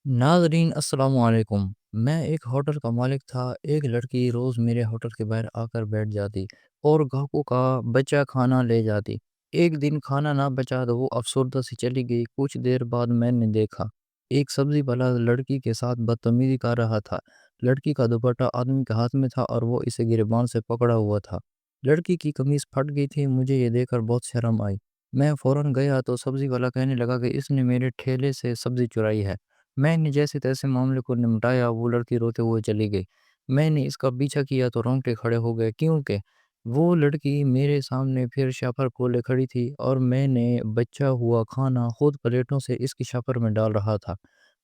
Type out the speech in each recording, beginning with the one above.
ناظرین السلام علیکم۔ میں ایک ہوٹل کا مالک تھا۔ ایک لڑکی روز میرے ہوٹل کے باہر آ کر بیٹھ جاتی اور گاہکوں کا بچا کھانا لے جاتی۔ ایک دن کھانا نہ بچا تو وہ افسردہ سے چلی گئی۔ کچھ دیر بعد میں نے دیکھا ایک سبزی والا لڑکی کے ساتھ بدتمیزی کر رہا تھا۔ لڑکی کا دوپٹہ آدمی کے ہاتھ میں تھا اور وہ اسے گریبان سے پکڑا ہوا تھا۔ لڑکی کی قمیض پھٹ گئی تھی۔ مجھے یہ دیکھ کر بہت شرم آئی۔ میں فوراً گیا تو سبزی والا کہنے لگا کہ اس نے میرے ٹھیلے سے سبزی چرائی ہے۔ میں نے جیسے تیسے معاملے کو نمٹایا۔ وہ لڑکی روتے ہوئے چلی گئی۔ میں نے اس کا پیچھا کیا تو رونگٹے کھڑے ہو گئے، کیونکہ وہ لڑکی میرے سامنے پھر شاپر کھولے کھڑی تھی اور میں نے بچا ہوا کھانا خود پلیٹوں سے اس کی شاپر میں ڈال رہا تھا۔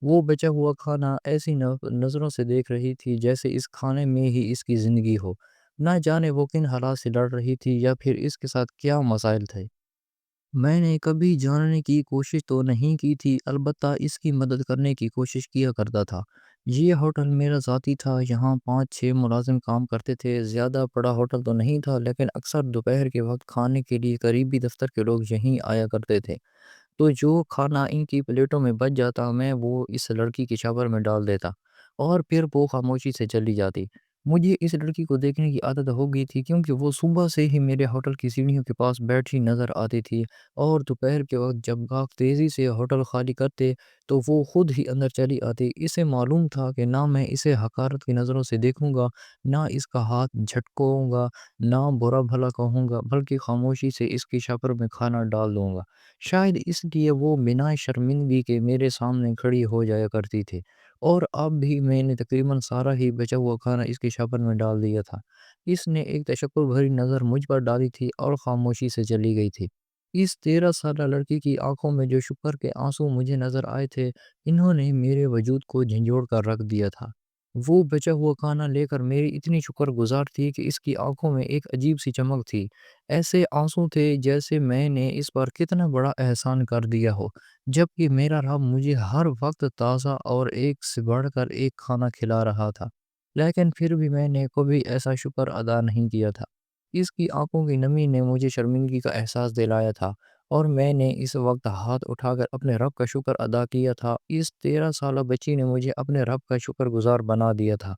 وہ بچا ہوا کھانا ایسی نظروں سے دیکھ رہی تھی جیسے اس کھانے میں ہی اس کی زندگی ہو۔ نہ جانے وہ کن حالات سے لڑ رہی تھی یا پھر اس کے ساتھ کیا مسائل تھے۔ میں نے کبھی جاننے کی کوشش تو نہیں کی تھی، البتہ اس کی مدد کرنے کی کوشش کیا کرتا تھا۔ یہ ہوٹل میرا ذاتی تھا، یہاں 5-6 ملازم کام کرتے تھے۔ زیادہ بڑا ہوٹل تو نہیں تھا، لیکن اکثر دوپہر کے وقت کھانے کے لیے قریبی دفتر کے لوگ یہیں آیا کرتے تھے۔ تو جو کھانا ان کی پلیٹوں میں بچ جاتا میں وہ اس لڑکی کی شاور میں ڈال دیتا اور پھر وہ خاموشی سے چلی جاتی۔ مجھے اس لڑکی کو دیکھنے کی عادت ہو گئی تھی، کیونکہ وہ صبح سے ہی میرے ہوٹل کی سیڑھیوں کے پاس بیٹھی نظر آتی تھی اور دوپہر کے وقت جب گاہک تیزی سے ہوٹل خالی کرتے تو وہ خود ہی اندر چلی آتی۔ اسے معلوم تھا کہ نہ میں اسے حقارت کی نظروں سے دیکھوں گا، نہ اس کا ہاتھ جھٹکوں گا، نہ برا بھلا کہوں گا، بلکہ خاموشی سے اس کی شاپر میں کھانا ڈال دوں گا۔ شاید اس لیے وہ بنا شرمندگی کے میرے سامنے کھڑی ہو جایا کرتی تھی، اور اب بھی میں نے تقریباً سارا ہی بچا ہوا کھانا اس کی شاپر میں ڈال دیا تھا۔ اس نے ایک تشکر بھری نظر مجھ پر ڈالی تھی اور خاموشی سے چلی گئی تھی۔ اس 13 سالہ لڑکی کی آنکھوں میں جو شکر کے آنسو مجھے نظر آئے تھے، انہوں نے میرے وجود کو جھنجھوڑ کر رکھ دیا تھا۔ وہ بچا ہوا کھانا لے کر میری اتنی شکر گزار تھی کہ اس کی آنکھوں میں ایک عجیب سی چمک تھی۔ ایسے آنسو تھے جیسے میں نے اس پر کتنا بڑا احسان کر دیا ہو، جبکہ میرا رب مجھے ہر وقت تازہ اور ایک سے بڑھ کر ایک کھانا کھلا رہا تھا، لیکن پھر بھی میں نے کبھی ایسا شکر ادا نہیں کیا تھا۔ اس کی آنکھوں کی نمی نے مجھے شرمندگی کا احساس دلایا تھا، اور میں نے اس وقت ہاتھ اٹھا کر اپنے رب کا شکر ادا کیا تھا۔ اس 13 سالہ بچی نے مجھے اپنے رب کا شکر گزار بنا دیا تھا،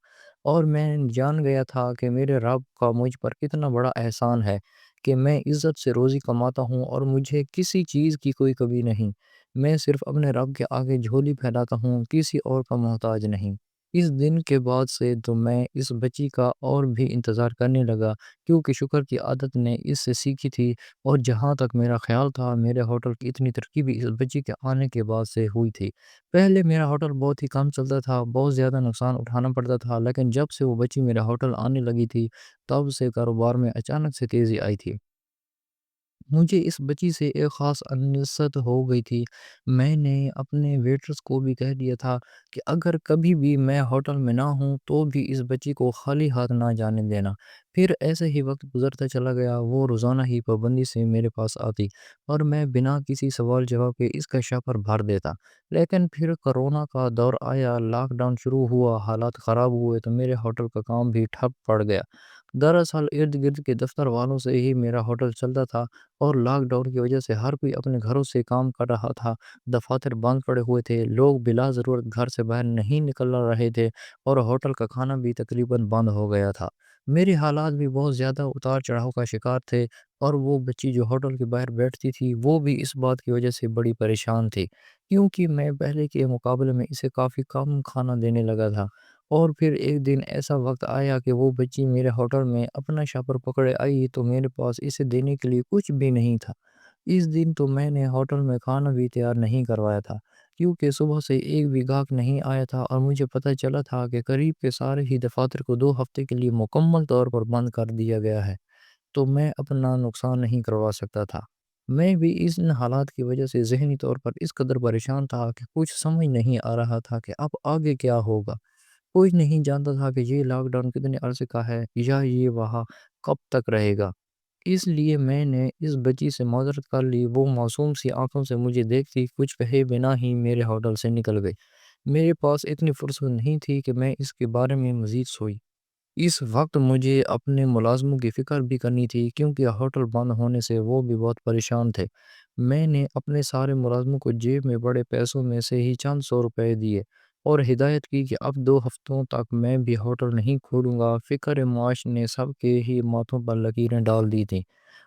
اور میں جان گیا تھا کہ میرے رب کا مجھ پر کتنا بڑا احسان ہے کہ میں عزت سے روزی کماتا ہوں اور مجھے کسی چیز کی کوئی کمی نہیں۔ میں صرف اپنے رب کے آگے جھولی پھیلاتا ہوں، کسی اور کا محتاج نہیں۔ اس دن کے بعد سے تو میں اس بچی کا اور بھی انتظار کرنے لگا، کیونکہ شکر کی عادت نے اس سے سیکھی تھی، اور جہاں تک میرا خیال تھا میرے ہوٹل کی اتنی ترقی بھی اس بچی کے آنے کے بعد سے ہوئی تھی۔ پہلے میرا ہوٹل بہت ہی کم چلتا تھا، بہت زیادہ نقصان اٹھانا پڑتا تھا، لیکن جب سے وہ بچی میرا ہوٹل آنے لگی تھی تب سے کاروبار میں اچانک سے تیزی آئی تھی۔ مجھے اس بچی سے ایک خاص انست ہو گئی تھی۔ میں نے اپنے ویٹرز کو بھی کہہ دیا تھا کہ اگر کبھی بھی میں ہوٹل میں نہ ہوں تو بھی اس بچی کو خالی ہاتھ نہ جانے دینا۔ پھر ایسے ہی وقت گزرتا چلا گیا۔ وہ روزانہ ہی پابندی سے میرے پاس آتی اور میں بنا کسی سوال جواب کے اس کا شاپر بھر دیتا۔ لیکن پھر کرونا کا دور آیا، لاک ڈاؤن شروع ہوا، حالات خراب ہوئے تو میرے ہوٹل کا کام بھی ٹھپ پڑ گیا۔ دراصل ارد گرد کے دفتر والوں سے ہی میرا ہوٹل چلتا تھا، اور لاک ڈاؤن کی وجہ سے ہر کوئی اپنے گھروں سے کام کر رہا تھا۔ دفاتر بند پڑے ہوئے تھے، لوگ بلا ضرورت گھر سے باہر نہیں نکل رہے تھے، اور ہوٹل کا کھانا بھی تقریباً بند ہو گیا تھا۔ میرے حالات بھی بہت زیادہ اتار چڑھاؤ کا شکار تھے، اور وہ بچی جو ہوٹل کے باہر بیٹھتی تھی وہ بھی اس بات کی وجہ سے بڑی پریشان تھی، کیونکہ میں پہلے کے مقابلے میں اسے کافی کم کھانا دینے لگا تھا۔ اور پھر ایک دن ایسا وقت آیا کہ وہ بچی میرے ہوٹل میں اپنا شاپر پکڑے آئی تو میرے پاس اسے دینے کے لیے کچھ بھی نہیں تھا۔ اس دن تو میں نے ہوٹل میں کھانا بھی تیار نہیں کروایا تھا، کیونکہ صبح سے ایک بھی گاہک نہیں آیا تھا، اور مجھے پتہ چلا تھا کہ قریب کے سارے ہی دفاتر کو 2 ہفتے کے لیے مکمل طور پر بند کر دیا گیا ہے۔ تو میں اپنا نقصان نہیں کروا سکتا تھا۔ میں بھی ان حالات کی وجہ سے ذہنی طور پر اس قدر پریشان تھا کہ کچھ سمجھ نہیں آ رہا تھا کہ اب آگے کیا ہوگا۔ کوئی نہیں جانتا تھا کہ یہ لاک ڈاؤن کتنے عرصے کا ہے یا یہ وہاں کب تک رہے گا۔ اس لیے میں نے اس بچی سے معذرت کر لی۔ وہ معصوم سی آنکھوں سے مجھے دیکھتی کچھ کہے بنا ہی میرے ہوٹل سے نکل گئی۔ میرے پاس اتنی فرصت نہیں تھی کہ میں اس کے بارے میں مزید سوئی۔ اس وقت مجھے اپنے ملازموں کی فکر بھی کرنی تھی، کیونکہ ہوٹل بند ہونے سے وہ بھی بہت پریشان تھے۔ میں نے اپنے سارے ملازموں کو جیب میں بڑے پیسوں میں سے ہی چند 100 روپے دیے، اور ہدایت کی کہ اب 2 ہفتوں تک میں بھی ہوٹل نہیں کھولوں گا۔ فکر معاش نے سب کے ہی ماتھوں پر لکیریں ڈال دی تھیں۔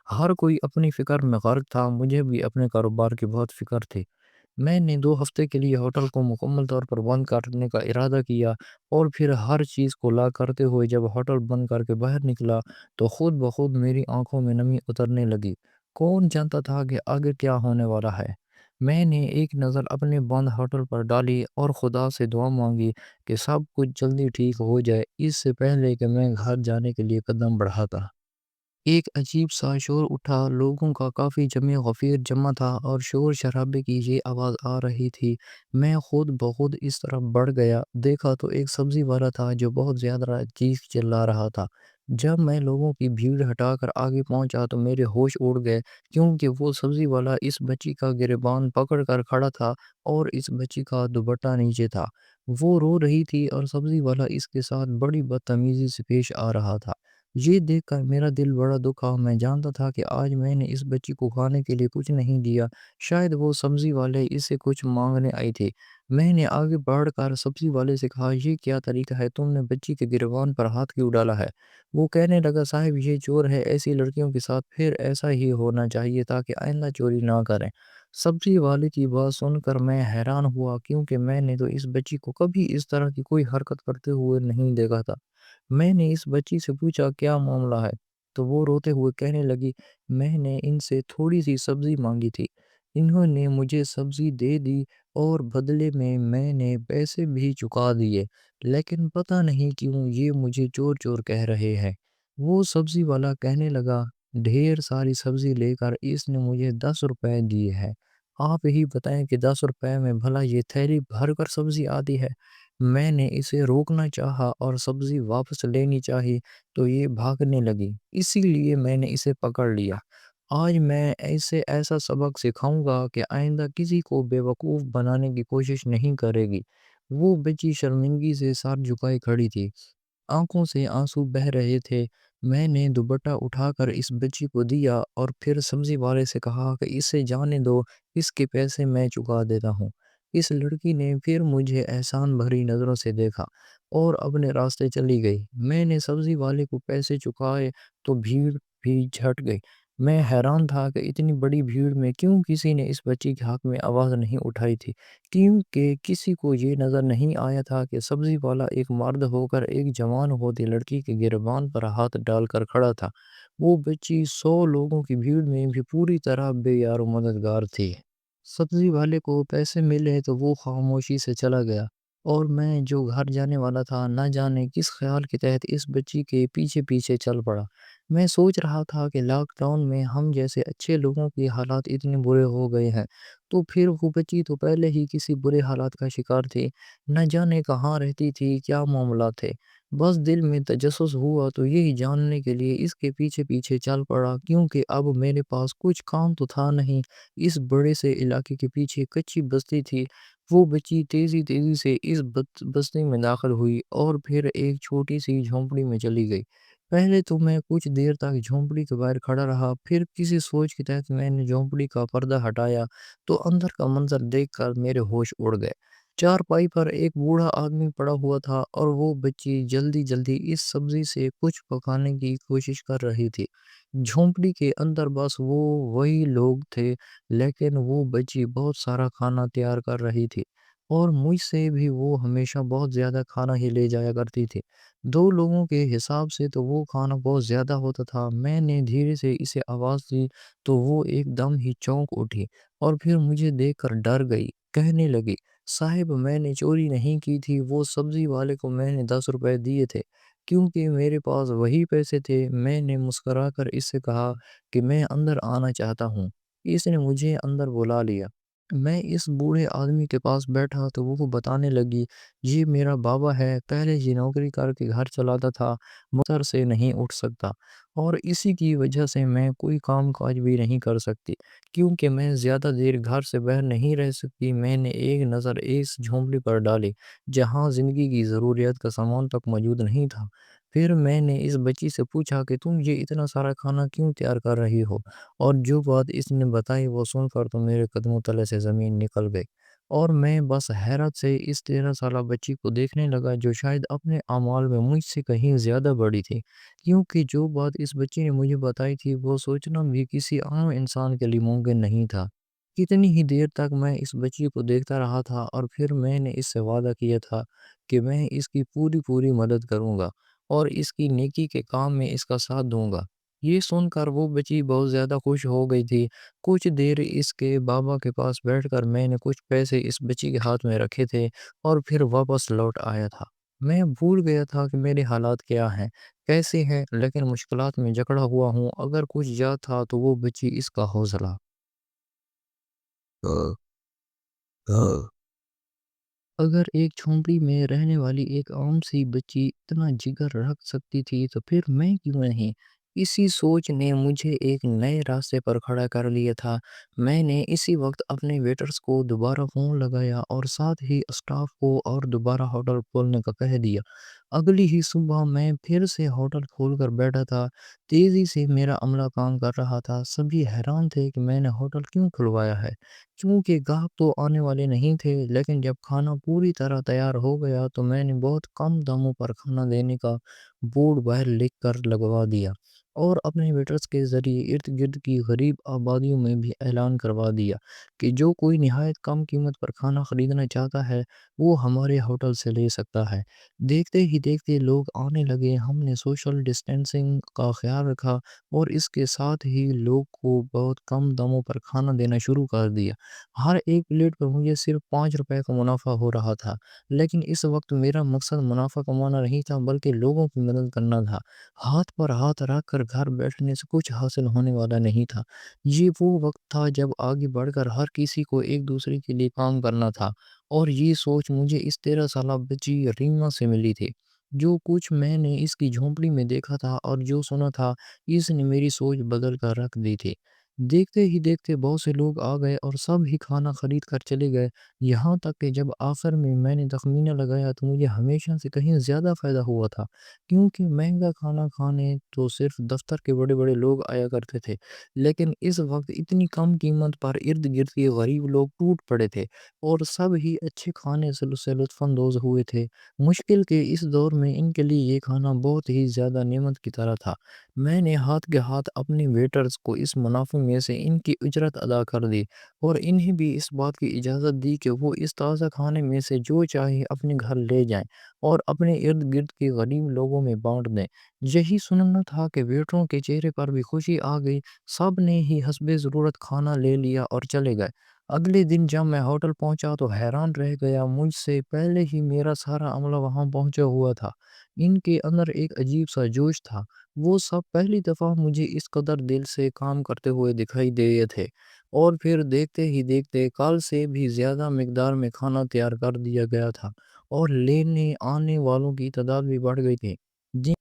ہر کوئی اپنی فکر میں غرق تھا، مجھے بھی اپنے کاروبار کی بہت فکر تھی۔ میں نے 2 ہفتے کے لیے ہوٹل کو مکمل طور پر بند کرنے کا ارادہ کیا، اور پھر ہر چیز کو لا کرتے ہوئے جب ہوٹل بند کر کے باہر نکلا تو خود بخود میری آنکھوں میں نمی اترنے لگی۔ کون جانتا تھا کہ آگے کیا ہونے والا ہے؟ میں نے ایک نظر اپنے بند ہوٹل پر ڈالی اور خدا سے دعا مانگی کہ سب کچھ جلدی ٹھیک ہو جائے، اس سے پہلے کہ میں گھر جانے کے لیے قدم بڑھاتا۔ ایک عجیب سا شور اٹھا، لوگوں کا کافی جمع غفیر جمع تھا اور شور شرابے کی یہ آواز آ رہی تھی۔ میں خود بخود اس طرف بڑھ گیا، دیکھا تو ایک سبزی والا تھا جو بہت زیادہ چیخ چلا رہا تھا۔ جب میں لوگوں کی بھیڑ ہٹا کر آگے پہنچا تو میرے ہوش اڑ گئے، کیونکہ وہ سبزی والا اس بچی کا گریبان پکڑ کر کھڑا تھا اور اس بچی کا دوپٹہ نیچے تھا۔ وہ رو رہی تھی اور سبزی والا اس کے ساتھ بڑی بدتمیزی سے پیش آ رہا تھا۔ یہ دیکھ کر میرا دل بڑا دکھا۔ میں جانتا تھا کہ آج میں نے اس بچی کو کھانے کے لیے کچھ نہیں دیا، شاید وہ سبزی والے اس سے کچھ مانگنے آئی تھی۔ میں نے آگے بڑھ کر سبزی والے سے کہا، یہ کیا طریقہ ہے؟ تم نے بچی کے گریبان پر ہاتھ کیوں ڈالا ہے؟ وہ کہنے لگا، صاحب یہ چور ہے، ایسی لڑکیوں کے ساتھ پھر ایسا ہی ہونا چاہیے تاکہ آئندہ چوری نہ کریں۔ سبزی والے کی بات سن کر میں حیران ہوا، کیونکہ میں نے تو اس بچی کو کبھی اس طرح کی کوئی حرکت کرتے ہوئے نہیں دیکھا تھا۔ میں نے اس بچی سے پوچھا، کیا معاملہ ہے؟ تو وہ روتے ہوئے کہنے لگی، میں نے ان سے تھوڑی سی سبزی مانگی تھی، انہوں نے مجھے سبزی دے دی اور بدلے میں نے پیسے بھی چکا دیے، لیکن پتہ نہیں کیوں یہ مجھے چور چور کہہ رہے ہیں۔ وہ سبزی والا کہنے لگا، ڈھیر ساری سبزی لے کر اس نے مجھے 10 روپے دیے ہیں، آپ ہی بتائیں کہ 10 روپے میں بھلا یہ تھیلی بھر کر سبزی آتی ہے؟ میں نے اسے روکنا چاہا اور سبزی واپس لینی چاہی تو یہ بھاگنے لگی، اسی لیے میں نے اسے پکڑ لیا۔ آج میں اسے ایسا سبق سکھاؤں گا کہ آئندہ کسی کو بے وقوف بنانے کی کوشش نہیں کرے گی۔ وہ بچی شرمندگی سے سر جھکائے کھڑی تھی، آنکھوں سے آنسو بہہ رہے تھے۔ میں نے دوپٹہ اٹھا کر اس بچی کو دیا اور پھر سبزی والے سے کہا کہ اسے جانے دو، اس کے پیسے میں چکا دیتا ہوں۔ اس لڑکی نے پھر مجھے احسان بھری نظروں سے دیکھا اور اپنے راستے چلی گئی۔ میں نے سبزی والے کو پیسے چکائے تو بھیڑ بھی جھٹ گئی۔ میں حیران تھا کہ اتنی بڑی بھیڑ میں کیوں کسی نے اس بچی کے حق میں آواز نہیں اٹھائی تھی، کیونکہ کسی کو یہ نظر نہیں آیا تھا کہ سبزی والا ایک مرد ہو کر ایک جوان ہوتی لڑکی کے گریبان پر ہاتھ ڈال کر کھڑا تھا۔ وہ بچی 100 لوگوں کی بھیڑ میں بھی پوری طرح بے یار و مددگار تھی۔ سبزی والے کو پیسے ملے تو وہ خاموشی سے چلا گیا، اور میں جو گھر جانے والا تھا نہ جانے کس خیال کے تحت اس بچی کے پیچھے پیچھے چل پڑا۔ میں سوچ رہا تھا کہ لاک ڈاؤن میں ہم جیسے اچھے لوگوں کی حالات اتنے برے ہو گئے ہیں، تو پھر وہ بچی تو پہلے ہی کسی برے حالات کا شکار تھی، نہ جانے کہاں رہتی تھی، کیا معاملات تھے۔ بس دل میں تجسس ہوا تو یہی جاننے کے لیے اس کے پیچھے پیچھے چل پڑا، کیونکہ اب میرے پاس کچھ کام تو تھا نہیں۔ اس بڑے سے علاقے کے پیچھے کچی بستی تھی۔ وہ بچی تیزی تیزی سے اس بستی میں داخل ہوئی اور پھر ایک چھوٹی سی جھونپڑی میں چلی گئی۔ پہلے تو میں کچھ دیر تک جھونپڑی کے باہر کھڑا رہا، پھر کسی سوچ کے تحت میں نے جھونپڑی کا پردہ ہٹایا تو اندر کا منظر دیکھ کر میرے ہوش اڑ گئے۔ چارپائی پر ایک بوڑھا آدمی پڑا ہوا تھا اور وہ بچی جلدی جلدی اس سبزی سے کچھ پکانے کی کوشش کر رہی تھی۔ جھونپڑی کے اندر بس وہی لوگ تھے، لیکن وہ بچی بہت سارا کھانا تیار کر رہی تھی، اور مجھ سے بھی وہ ہمیشہ بہت زیادہ کھانا ہی لے جایا کرتی تھی۔ 2 لوگوں کے حساب سے تو وہ کھانا بہت زیادہ ہوتا تھا۔ میں نے دھیرے سے اسے آواز دی تو وہ ایک دم ہی چونک اٹھی اور پھر مجھے دیکھ کر ڈر گئی۔ کہنے لگی، صاحب میں نے چوری نہیں کی تھی، وہ سبزی والے کو میں نے 10 روپے دیے تھے، کیونکہ میرے پاس وہی پیسے تھے۔ میں نے مسکرا کر اس سے کہا کہ میں اندر آنا چاہتا ہوں۔ اس نے مجھے اندر بلا لیا۔ میں اس بوڑھے آدمی کے پاس بیٹھا تو وہ بتانے لگی، یہ میرا بابا ہے، پہلے یہ نوکری کر کے گھر چلاتا تھا، مصر سے نہیں اٹھ سکتا، اور اسی کی وجہ سے میں کوئی کام کاج بھی نہیں کر سکتی، کیونکہ میں زیادہ دیر گھر سے باہر نہیں رہ سکتی۔ میں نے ایک نظر اس جھونپڑی پر ڈالی جہاں زندگی کی ضروریات کا سامان تک موجود نہیں تھا۔ پھر میں نے اس بچی سے پوچھا کہ تم یہ اتنا سارا کھانا کیوں تیار کر رہی ہو؟ اور جو بات اس نے بتائی وہ سن کر تو میرے قدموں تلے سے زمین نکل گئی، اور میں بس حیرت سے اس 13 سالہ بچی کو دیکھنے لگا جو شاید اپنے اعمال میں مجھ سے کہیں زیادہ بڑی تھی، کیونکہ جو بات اس بچی نے مجھے بتائی تھی وہ سوچنا بھی کسی عام انسان کے لیے ممکن نہیں تھا۔ کتنی ہی دیر تک میں اس بچی کو دیکھتا رہا تھا اور پھر میں نے اس سے وعدہ کیا تھا کہ میں اس کی پوری پوری مدد کروں گا اور اس کی نیکی کے کام میں اس کا ساتھ دوں گا۔ یہ سن کر وہ بچی بہت زیادہ خوش ہو گئی تھی۔ کچھ دیر اس کے بابا کے پاس بیٹھ کر میں نے کچھ پیسے اس بچی کے ہاتھ میں رکھے تھے اور پھر واپس لوٹ آیا تھا۔ میں بھول گیا تھا کہ میرے حالات کیا ہیں، کیسے ہیں، لیکن مشکلات میں جکڑا ہوا ہوں۔ اگر کچھ یاد تھا تو وہ بچی، اس کا حوصلہ۔ اگر ایک جھونپڑی میں رہنے والی ایک عام سی بچی اتنا جگر رکھ سکتی تھی تو پھر میں کیوں نہیں؟ اسی سوچ نے مجھے ایک نئے راستے پر کھڑا کر لیا تھا۔ میں نے اسی وقت اپنے ویٹرز کو دوبارہ فون لگایا اور ساتھ ہی اسٹاف کو اور دوبارہ ہوٹل کھولنے کا کہہ دیا۔ اگلی ہی صبح میں پھر سے ہوٹل کھول کر بیٹھا تھا۔ تیزی سے میرا عملہ کام کر رہا تھا۔ سبھی حیران تھے کہ میں نے ہوٹل کیوں کھلوایا ہے، کیونکہ گاہک تو آنے والے نہیں تھے۔ لیکن جب کھانا پوری طرح تیار ہو گیا تو میں نے بہت کم داموں پر کھانا دینے کا بورڈ باہر لکھ کر لگوا دیا اور اپنے ویٹرز کے ذریعے ارد گرد کی غریب آبادیوں میں بھی اعلان کروا دیا کہ جو کوئی نہایت کم قیمت پر کھانا خریدنا چاہتا ہے وہ ہمارے ہوٹل سے لے سکتا ہے۔ دیکھتے ہی دیکھتے لوگ آنے لگے۔ ہم نے سوشل ڈسٹینسنگ کا خیال رکھا اور اس کے ساتھ ہی لوگ کو بہت کم داموں پر کھانا دینا شروع کر دیا۔ ہر ایک پلیٹ پر مجھے صرف 5 روپے کا منافع ہو رہا تھا، لیکن اس وقت میرا مقصد منافع کمانا نہیں تھا بلکہ لوگوں کی مدد کرنا تھا۔ ہاتھ پر ہاتھ رکھ کر گھر بیٹھنے سے کچھ حاصل ہونے والا نہیں تھا۔ یہ وہ وقت تھا جب آگے بڑھ کر ہر کسی کو ایک دوسرے کے لیے کام کرنا تھا، اور یہ سوچ مجھے اس 13 سالہ بچی ریما سے ملی تھی۔ جو کچھ میں نے اس کی جھونپڑی میں دیکھا تھا اور جو سنا تھا، اس نے میری سوچ بدل کر رکھ دی تھی۔ دیکھتے ہی دیکھتے بہت سے لوگ آ گئے اور سب ہی کھانا خرید کر چلے گئے، یہاں تک کہ جب آخر میں نے تخمینہ لگایا تو مجھے ہمیشہ سے کہیں زیادہ فائدہ ہوا تھا، کیونکہ مہنگا کھانا کھانے تو صرف دفتر کے بڑے بڑے لوگ آیا کرتے تھے، لیکن اس وقت اتنی کم قیمت پر ارد گرد کے غریب لوگ ٹوٹ پڑے تھے اور سب ہی اچھے کھانے سے لطف اندوز ہوئے تھے۔ مشکل کے اس دور میں ان کے لیے یہ کھانا بہت ہی زیادہ نعمت کی طرح تھا۔ میں نے ہاتھ کے ہاتھ اپنے ویٹرز کو اس منافع میں سے ان کی اجرت ادا کر دی اور انہیں بھی اس بات کی اجازت دی کہ وہ اس تازہ کھانے میں سے جو چاہے اپنے گھر لے جائیں اور اپنے ارد گرد کے غریب لوگوں میں بانٹ دیں۔ یہی سننا تھا کہ ویٹروں کے چہرے پر بھی خوشی آ گئی۔ سب نے ہی حسب ضرورت کھانا لے لیا اور چلے گئے۔ اگلے دن جب میں ہوٹل پہنچا تو حیران رہ گیا، مجھ سے پہلے ہی میرا سارا عملہ وہاں پہنچا ہوا تھا۔ ان کے اندر ایک عجیب سا جوش تھا۔ وہ سب پہلی دفعہ مجھے اس قدر دل سے کام کرتے ہوئے دکھائی دیے تھے، اور پھر دیکھتے ہی دیکھتے کل سے بھی زیادہ مقدار میں کھانا تیار کر دیا گیا تھا اور لینے آنے والوں کی تعداد بھی بڑھ گئی تھی۔ جن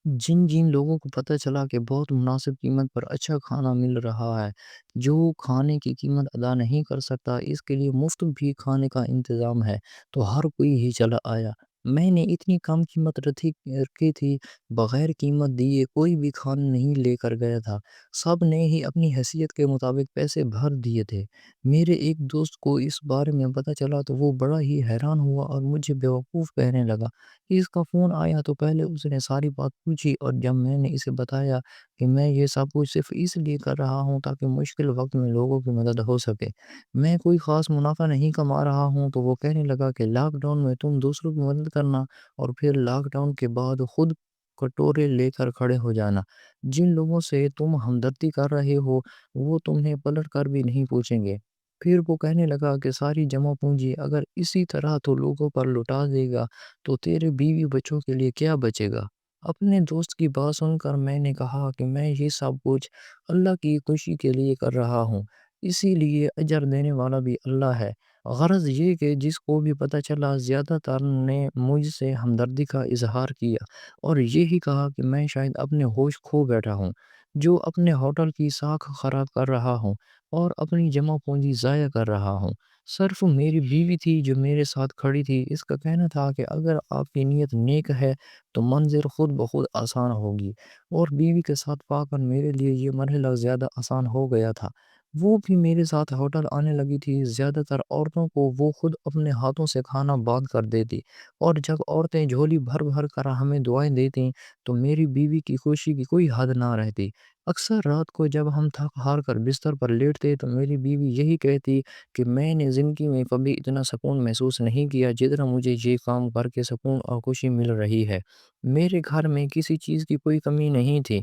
جن جن لوگوں کو پتہ چلا کہ بہت مناسب قیمت پر اچھا کھانا مل رہا ہے، جو کھانے کی قیمت ادا نہیں کر سکتا اس کے لیے مفت بھی کھانے کا انتظام ہے، تو ہر کوئی ہی چلا آیا۔ میں نے اتنی کم قیمت رکھی تھی، بغیر قیمت دیے کوئی بھی کھانا نہیں لے کر گیا تھا۔ سب نے ہی اپنی حیثیت کے مطابق پیسے بھر دیے تھے۔ میرے ایک دوست کو اس بارے میں پتہ چلا تو وہ بڑا ہی حیران ہوا اور مجھے بیوقوف کہنے لگا۔ اس کا فون آیا تو پہلے اس نے ساری بات پوچھی، اور جب میں نے اسے بتایا کہ میں یہ سب کچھ صرف اس لیے کر رہا ہوں تاکہ مشکل وقت میں لوگوں کی مدد ہو سکے، میں کوئی خاص منافع نہیں کما رہا ہوں، تو وہ کہنے لگا کہ لاک ڈاؤن میں تم دوسروں کی مدد کرنا اور پھر لاک ڈاؤن کے بعد خود کٹورے لے کر کھڑے ہو جانا، جن لوگوں سے تم ہمدردی کر رہے ہو وہ تمہیں پلٹ کر بھی نہیں پوچھیں گے۔ پھر وہ کہنے لگا کہ ساری جمع پونجی اگر اسی طرح تو لوگوں پر لٹا دے گا تو تیرے بیوی بچوں کے لیے کیا بچے گا؟ اپنے دوست کی بات سن کر میں نے کہا کہ میں یہ سب کچھ اللہ کی خوشی کے لیے کر رہا ہوں، اسی لیے اجر دینے والا بھی اللہ ہے۔ غرض یہ کہ جس کو بھی پتہ چلا، زیادہ تر نے مجھ سے ہمدردی کا اظہار کیا اور یہی کہا کہ میں شاید اپنے ہوش کھو بیٹھا ہوں، جو اپنے ہوٹل کی ساکھ خراب کر رہا ہوں اور اپنی جمع پونجی ضائع کر رہا ہوں۔ صرف میری بیوی تھی جو میرے ساتھ کھڑی تھی۔ اس کا کہنا تھا کہ اگر آپ کی نیت نیک ہے تو منزل خود بخود آسان ہوگی، اور بیوی کے ساتھ پا کر میرے لیے یہ مرحلہ زیادہ آسان ہو گیا تھا۔ وہ بھی میرے ساتھ ہوٹل آنے لگی تھی۔ زیادہ تر عورتوں کو وہ خود اپنے ہاتھوں سے کھانا باندھ کر دیتی، اور جب عورتیں جھولی بھر بھر کر ہمیں دعائیں دیتی تو میری بیوی کی خوشی کی کوئی حد نہ رہتی۔ اکثر رات کو جب ہم تھک ہار کر بستر پر لیٹتے تو میری بیوی یہی کہتی کہ میں نے زندگی میں کبھی اتنا سکون محسوس نہیں کیا جتنا مجھے یہ کام کر کے سکون اور خوشی مل رہی ہے۔ میرے گھر میں کسی چیز کی کوئی کمی نہیں تھی۔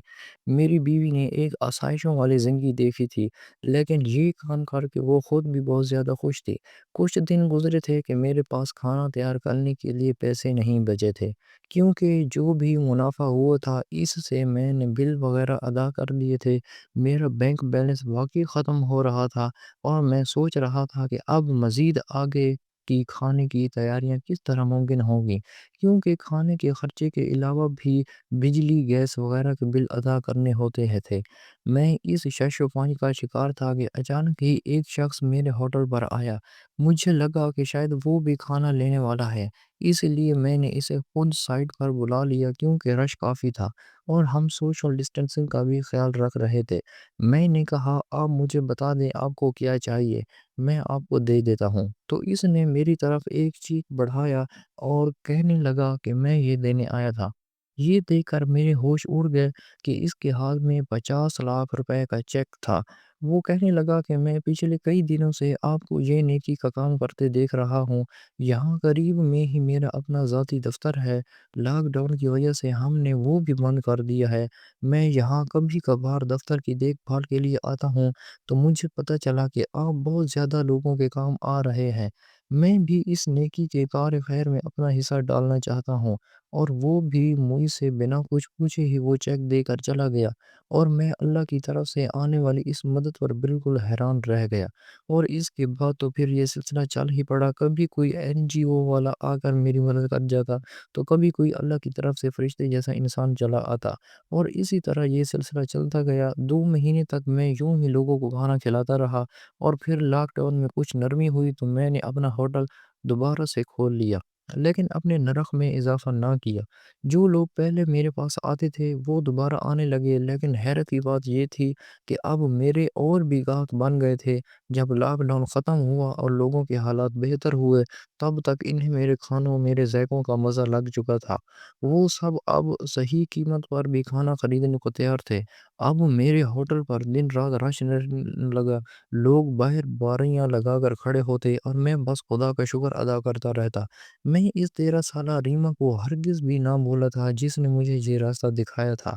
میری بیوی نے ایک آسائشوں والی زندگی دیکھی تھی، لیکن یہ کام کر کے وہ خود بھی بہت زیادہ خوش تھی۔ کچھ دن گزرے تھے کہ میرے پاس کھانا تیار کرنے کے لیے پیسے نہیں بچے تھے، کیونکہ جو بھی منافع ہوا تھا اس سے میں نے بل وغیرہ ادا کر دیے تھے۔ میرا بینک بیلنس واقعی ختم ہو رہا تھا، اور میں سوچ رہا تھا کہ اب مزید آگے کی کھانے کی تیاریاں کس طرح ممکن ہوں گی، کیونکہ کھانے کے خرچے کے علاوہ بھی بجلی گیس وغیرہ کے بل ادا کرنے ہوتے ہیں تھے۔ میں اس شش و پانچ کا شکار تھا کہ اچانک ہی ایک شخص میرے ہوٹل پر آیا۔ مجھے لگا کہ شاید وہ بھی کھانا لینے والا ہے، اس لیے میں نے اسے خود سائٹ پر بلا لیا کیونکہ رش کافی تھا اور ہم سوشل ڈسٹینسنگ کا بھی خیال رکھ رہے تھے۔ میں نے کہا آپ مجھے بتا دیں آپ کو کیا چاہیے، میں آپ کو دے دیتا ہوں۔ تو اس نے میری طرف ایک چیخ بڑھایا اور کہنے لگا کہ میں یہ دینے آیا تھا۔ یہ دیکھ کر میرے ہوش اڑ گئے کہ اس کے ہاتھ میں 50 لاکھ روپے کا چیک تھا۔ وہ کہنے لگا کہ میں پچھلے کئی دنوں سے آپ کو یہ نیکی کا کام کرتے دیکھ رہا ہوں۔ یہاں قریب میں ہی میرا اپنا ذاتی دفتر ہے، لاک ڈاؤن کی وجہ سے ہم نے وہ بھی بند کر دیا ہے۔ میں یہاں کبھی کبھار دفتر کی دیکھ بھال کے لیے آتا ہوں، تو مجھے پتہ چلا کہ آپ بہت زیادہ لوگوں کے کام آ رہے ہیں۔ میں بھی اس نیکی کے کار خیر میں اپنا حصہ ڈالنا چاہتا ہوں۔ اور وہ بھی مجھ سے بنا کچھ پوچھے ہی وہ چیک دے کر چلا گیا، اور میں اللہ کی طرف سے آنے والی اس مدد پر بالکل حیران رہ گیا۔ اور اس کے بعد تو پھر یہ سلسلہ چل ہی پڑا، کبھی کوئی این جی او والا آ کر میری مدد کر جاتا، تو کبھی کوئی اللہ کی طرف سے فرشتے جیسا انسان چلا آتا، اور اسی طرح یہ سلسلہ چلتا گیا۔ 2 مہینے تک میں یوں ہی لوگوں کو کھانا کھلاتا رہا، اور پھر لاک ڈاؤن میں کچھ نرمی ہوئی تو میں نے اپنا ہوٹل دوبارہ سے کھول لیا، لیکن اپنے نرخ میں اضافہ نہ کیا۔ جو لوگ پہلے میرے پاس آتے تھے وہ دوبارہ آنے لگے، لیکن حیرت کی بات یہ تھی کہ اب میرے اور بھی گاہک بن گئے تھے۔ جب لاک ڈاؤن ختم ہوا اور لوگوں کے حالات بہتر ہوئے، تب تک انہیں میرے کھانوں میرے ذائقوں کا مزہ لگ چکا تھا۔ وہ سب اب صحیح قیمت پر بھی کھانا خریدنے کو تیار تھے۔ اب میرے ہوٹل پر دن رات رش رہنے لگا، لوگ باہر باریاں لگا کر کھڑے ہوتے اور میں بس خدا کا شکر ادا کرتا رہتا۔ میں اس 13 سالہ ریما کو ہرگز بھی نہ بولا تھا جس نے مجھے یہ راستہ دکھایا تھا۔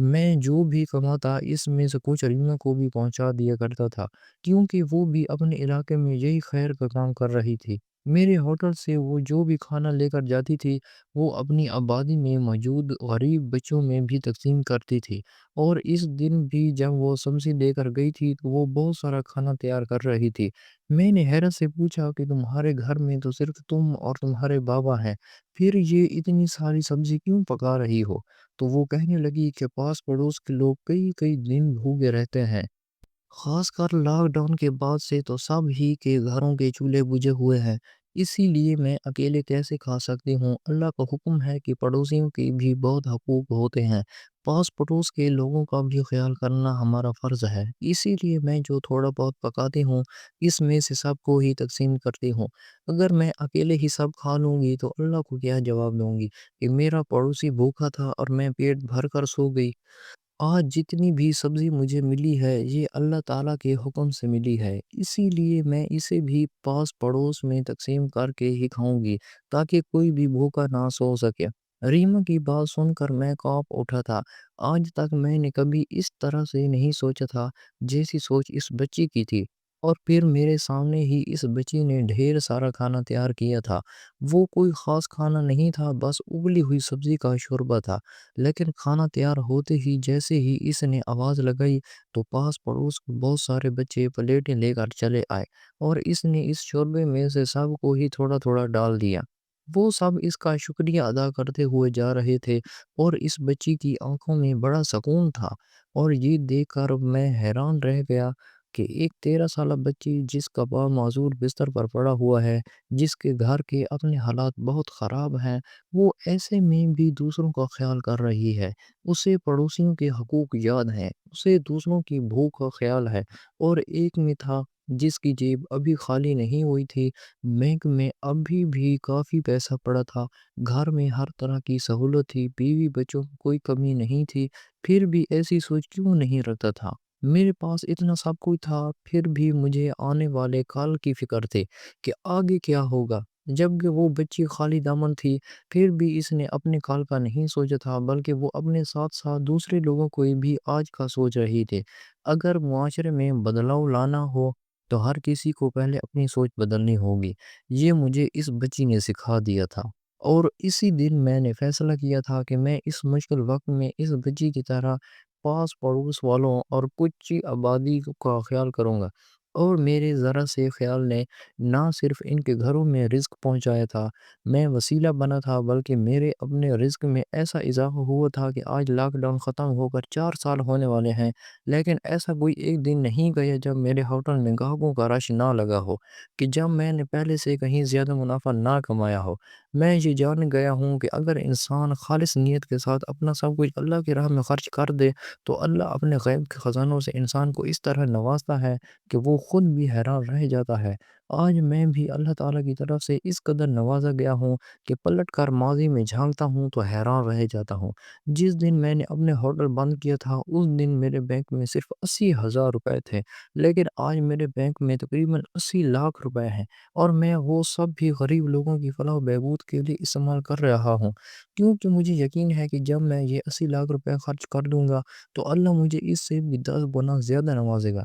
میں جو بھی کماتا اس میں سے کچھ ریما کو بھی پہنچا دیا کرتا تھا، کیونکہ وہ بھی اپنے علاقے میں یہی خیر کا کام کر رہی تھی۔ میرے ہوٹل سے وہ جو بھی کھانا لے کر جاتی تھی وہ اپنی آبادی میں موجود غریب بچوں میں بھی تقسیم کرتی تھی، اور اس دن بھی جب وہ سبزی لے کر گئی تھی تو وہ بہت سارا کھانا تیار کر رہی تھی۔ میں نے حیرت سے پوچھا کہ تمہارے گھر میں تو صرف تم اور تمہارے بابا ہیں، پھر یہ اتنی ساری سبزی کیوں پکا رہی ہو؟ تو وہ کہنے لگی کہ پاس پڑوس کے لوگ کئی کئی دن بھوکے رہتے ہیں، خاص کر لاک ڈاؤن کے بعد سے تو سب ہی کے گھروں کے چولہے بجھے ہوئے ہیں، اسی لیے میں اکیلے کیسے کھا سکتی ہوں؟ اللہ کا حکم ہے کہ پڑوسیوں کے بھی بہت حقوق ہوتے ہیں، پاس پڑوس کے لوگوں کا بھی خیال کرنا ہمارا فرض ہے، اسی لیے میں جو تھوڑا بہت پکاتی ہوں اس میں سے سب کو ہی تقسیم کرتی ہوں۔ اگر میں اکیلے ہی سب کھا لوں گی تو اللہ کو کیا جواب دوں گی کہ میرا پڑوسی بھوکا تھا اور میں پیٹ بھر کر سو گئی؟ آج جتنی بھی سبزی مجھے ملی ہے یہ اللہ تعالیٰ کے حکم سے ملی ہے، اسی لیے میں اسے بھی پاس پڑوس میں تقسیم کر کے ہی کھاؤں گی تاکہ کوئی بھی بھوکا نہ سو سکے۔ ریما کی بات سن کر میں کانپ اٹھا تھا۔ آج تک میں نے کبھی اس طرح سے نہیں سوچا تھا جیسی سوچ اس بچی کی تھی، اور پھر میرے سامنے ہی اس بچی نے ڈھیر سارا کھانا تیار کیا تھا۔ وہ کوئی خاص کھانا نہیں تھا، بس ابلی ہوئی سبزی کا شوربہ تھا، لیکن کھانا تیار ہوتے ہی جیسے ہی اس نے آواز لگائی تو پاس پڑوس کے بہت سارے بچے پلیٹیں لے کر چلے آئے، اور اس نے اس شوربے میں سے سب کو ہی تھوڑا تھوڑا ڈال دیا۔ وہ سب اس کا شکریہ ادا کرتے ہوئے جا رہے تھے، اور اس بچی کی آنکھوں میں بڑا سکون تھا، اور یہ دیکھ کر میں حیران رہ گیا کہ ایک 13 سالہ بچی جس کا پاؤں معذور بستر پر پڑا ہوا ہے، جس کے گھر کے اپنے حالات بہت خراب ہیں، وہ ایسے میں بھی دوسروں کا خیال کر رہی ہے۔ اسے پڑوسیوں کے حقوق یاد ہیں، اسے دوسروں کی بھوک کا خیال ہے۔ اور ایک میں تھا جس کی جیب ابھی خالی نہیں ہوئی تھی، بینک میں ابھی بھی کافی پیسہ پڑا تھا، گھر میں ہر طرح کی سہولت تھی، بیوی بچوں کی کوئی کمی نہیں تھی، پھر بھی ایسی سوچ کیوں نہیں رکھتا تھا؟ میرے پاس اتنا سب کچھ تھا، پھر بھی مجھے آنے والے کال کی فکر تھی کہ آگے کیا ہوگا۔ جبکہ وہ بچی خالی دامن تھی، پھر بھی اس نے اپنے کال کا نہیں سوچا تھا، بلکہ وہ اپنے ساتھ ساتھ دوسرے لوگوں کو بھی آج کا سوچ رہی تھی۔ اگر معاشرے میں بدلاؤ لانا ہو تو ہر کسی کو پہلے اپنی سوچ بدلنی ہوگی۔ یہ مجھے اس بچی نے سکھا دیا تھا، اور اسی دن میں نے فیصلہ کیا تھا کہ میں اس مشکل وقت میں اس بچی کی طرح پاس پڑوس والوں اور کچھ آبادی کا خیال کروں گا۔ اور میرے ذرا سے خیال نے نہ صرف ان کے گھروں میں رزق پہنچایا تھا، میں وسیلہ بنا تھا، بلکہ میرے اپنے رزق میں ایسا اضافہ ہوا تھا کہ آج لاک ڈاؤن ختم ہو کر 4 سال ہونے والے ہیں، لیکن ایسا کوئی ایک دن نہیں گیا جب میرے ہوٹل میں گاہکوں کا رش نہ لگا ہو، کہ جب میں نے پہلے سے کہیں زیادہ منافع نہ کمایا ہو۔ میں یہ جان گیا ہوں کہ اگر انسان خالص نیت کے ساتھ اپنا سب کچھ اللہ کی راہ میں خرچ کر دے تو اللہ اپنے غیب کے خزانوں سے انسان کو اس طرح نوازتا ہے کہ وہ خود بھی حیران رہ جاتا ہے۔ آج میں بھی اللہ تعالیٰ کی طرف سے اس قدر نوازا گیا ہوں کہ پلٹ کر ماضی میں جھانکتا ہوں تو حیران رہ جاتا ہوں۔ جس دن میں نے اپنے ہوٹل بند کیا تھا اس دن میرے بینک میں صرف 80,000 روپے تھے، لیکن آج میرے بینک میں تقریباً 80 لاکھ روپے ہیں، اور میں وہ سب بھی غریب لوگوں کی فلاح و بہبود کے لیے استعمال کر رہا ہوں، کیونکہ مجھے یقین ہے کہ جب میں یہ 80 لاکھ روپے خرچ کر دوں گا تو اللہ مجھے اس سے بھی 10 گنا زیادہ نوازے گا۔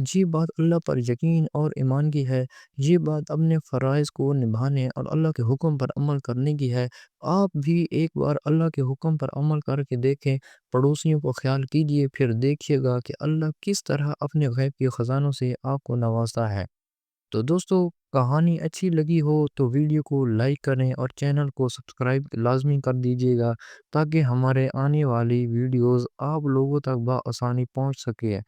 یہ بات اللہ پر یقین اور ایمان کی ہے، یہ بات اپنے فرائض کو نبھانے اور اللہ کے حکم پر عمل کرنے کی ہے۔ آپ بھی ایک بار اللہ کے حکم پر عمل کر کے دیکھیں، پڑوسیوں کو خیال کیجئے، پھر دیکھیے گا کہ اللہ کس طرح اپنے غیب کے خزانوں سے آپ کو نوازتا ہے۔ تو دوستو، کہانی اچھی لگی ہو تو ویڈیو کو لائک کریں اور چینل کو سبسکرائب لازمی کر دیجیے گا، تاکہ ہمارے آنے والی ویڈیوز آپ لوگوں تک بآسانی پہنچ سکے۔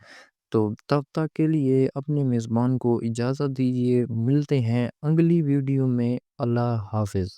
تو تب تک کے لیے اپنے میزبان کو اجازت دیجیے، ملتے ہیں اگلی ویڈیو میں۔ اللہ حافظ۔